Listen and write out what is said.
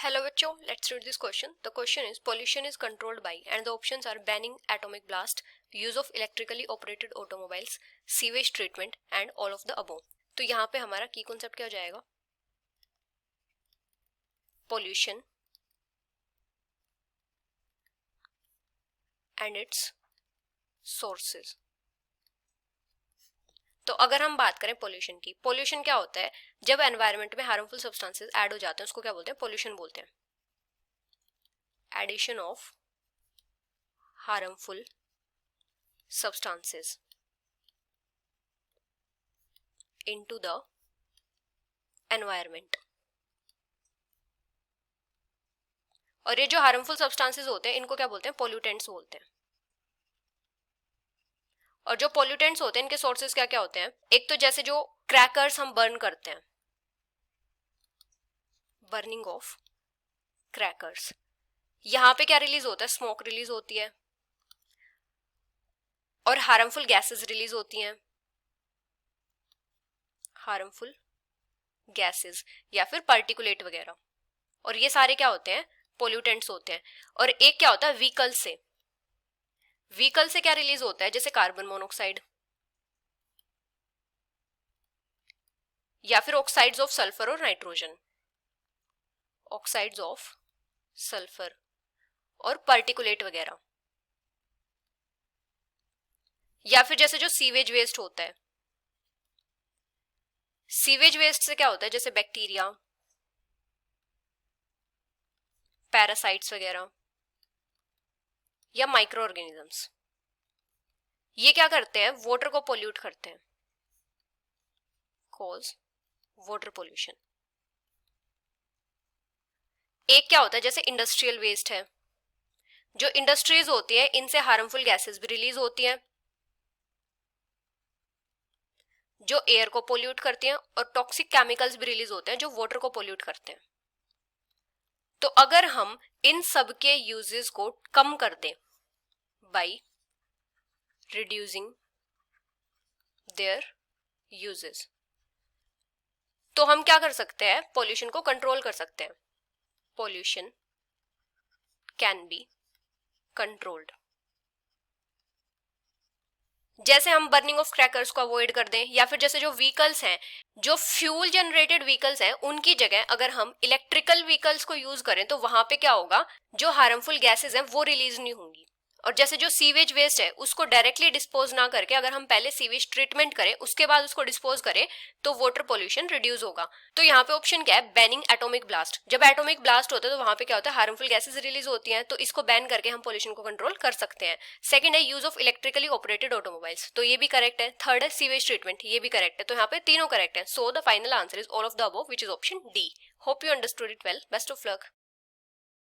Hello बच्चों, let's read this question. The question is pollution is controlled by and the options are banning atomic blast, use of electrically operated automobiles, sewage treatment and all of the above. तो यहाँ पे हमारा की concept क्या हो जाएगा? Pollution and its sources. तो अगर हम बात करें पोल्यूशन की, पोल्यूशन क्या होता है? जब एनवायरनमेंट में हार्मफुल सब्सटेंसेस ऐड हो जाते हैं उसको क्या बोलते हैं? पोल्यूशन बोलते हैं. Addition of harmful substances into the environment. और ये जो हार्मफुल सब्सटेंसेस होते हैं इनको क्या बोलते हैं? पोल्यूटेंट्स बोलते हैं. और जो पोल्यूटेंट्स होते हैं इनके सोर्सेज क्या क्या होते हैं? एक तो जैसे जो क्रैकर्स हम बर्न करते हैं, बर्निंग ऑफ क्रैकर्स, यहां पे क्या रिलीज होता है? स्मोक रिलीज होती है और हार्मफुल गैसेस रिलीज होती हैं. हार्मफुल गैसेस या फिर पार्टिकुलेट वगैरह, और ये सारे क्या होते हैं? पोल्यूटेंट्स होते हैं. और एक क्या होता है? व्हीकल से. व्हीकल से क्या रिलीज होता है? जैसे कार्बन मोनोऑक्साइड या फिर ऑक्साइड्स ऑफ सल्फर और नाइट्रोजन, ऑक्साइड्स ऑफ सल्फर और पार्टिकुलेट वगैरह. या फिर जैसे जो सीवेज वेस्ट होता है, सीवेज वेस्ट से क्या होता है? जैसे बैक्टीरिया, पैरासाइट्स वगैरह या माइक्रो ऑर्गेनिजम्स, ये क्या करते हैं? वाटर को पोल्यूट करते हैं, कॉज वाटर पोल्यूशन. एक क्या होता है? जैसे इंडस्ट्रियल वेस्ट है, जो इंडस्ट्रीज होती है इनसे हार्मफुल गैसेस भी रिलीज होती हैं जो एयर को पोल्यूट करती हैं, और टॉक्सिक केमिकल्स भी रिलीज होते हैं जो वाटर को पोल्यूट करते हैं. तो अगर हम इन सब के यूजेस को कम कर दें बाय रिड्यूसिंग देयर यूजेस, तो हम क्या कर सकते हैं? पोल्यूशन को कंट्रोल कर सकते हैं. Pollution can be controlled. जैसे हम बर्निंग ऑफ क्रैकर्स को अवॉइड कर दें, या फिर जैसे जो व्हीकल्स हैं, जो फ्यूल जनरेटेड व्हीकल्स हैं, उनकी जगह अगर हम इलेक्ट्रिकल व्हीकल्स को यूज करें तो वहां पे क्या होगा? जो हार्मफुल गैसेस हैं वो रिलीज नहीं होंगी. और जैसे जो सीवेज वेस्ट है उसको डायरेक्टली डिस्पोज ना करके अगर हम पहले सीवेज ट्रीटमेंट करें उसके बाद उसको डिस्पोज करें तो वाटर पोल्यूशन रिड्यूस होगा. तो यहाँ पे ऑप्शन क्या है? Banning atomic blast. जब एटॉमिक ब्लास्ट होता है तो वहां पे क्या होता है? हार्मफुल गैसेस रिलीज होती हैं, तो इसको बैन करके हम पोल्यूशन को कंट्रोल कर सकते हैं. सेकंड है use of electrically operated automobiles, तो ये भी करेक्ट है. थर्ड है सीवेज ट्रीटमेंट, ये भी करेक्ट है. तो यहाँ पे तीनों करेक्ट है. So the final answer is all of the above, which is option D. Hope you understood it well. Best of luck.